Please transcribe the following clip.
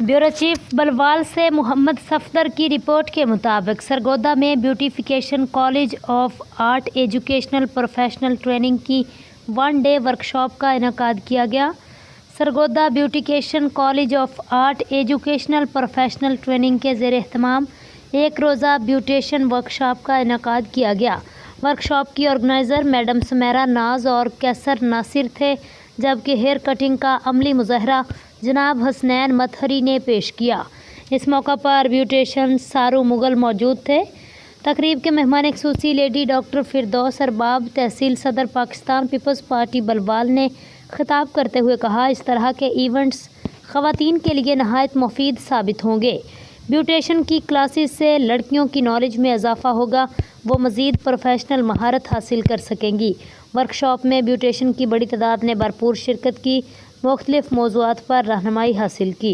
Bureau chief Balwal से मोहम्मद सफदर की report के मुताबिक सरगोदा में beautification college of art educational professional training की 1 डे वर्कशॉप का इनेकाद किया गया। Sargodha beautification college of art educational professional training के ज़ेर एहतमाम एक रोज़ा ब्यूटिशन वर्कशॉप का इनेकाद किया गया। वर्कशॉप की ऑर्गेनाइज़र मैडम सुमेरा नाज और कैसर नासिर थे, जबकि हेयर कटिंग का अमली मुज़ाहरा जनाब हसनैन मतहरी ने पेश किया। इस मौका पर ब्यूटिशन सारू मुगल मौजूद थे। तकरीब के मेहमान खुसूसी लेडी डॉक्टर फिरदौस अरबाब, तहसील सदर पाकिस्तान पीपल्स पार्टी बलवाल ने खिताब करते हुए कहा, इस तरह के इवेंट्स ख़वातीन के लिए नहायत मुफीद साबित होंगे। ब्यूटिशन की क्लासेस से लड़कियों की नॉलेज में इजाफ़ा होगा, वो मज़ीद प्रोफेशनल महारत हासिल कर सकेंगी। वर्कशॉप में ब्यूटिशन की बड़ी तादाद ने भरपूर शिरकत की, मुख्तलिफ मौज़ूआत पर रहनुमाई हासिल की।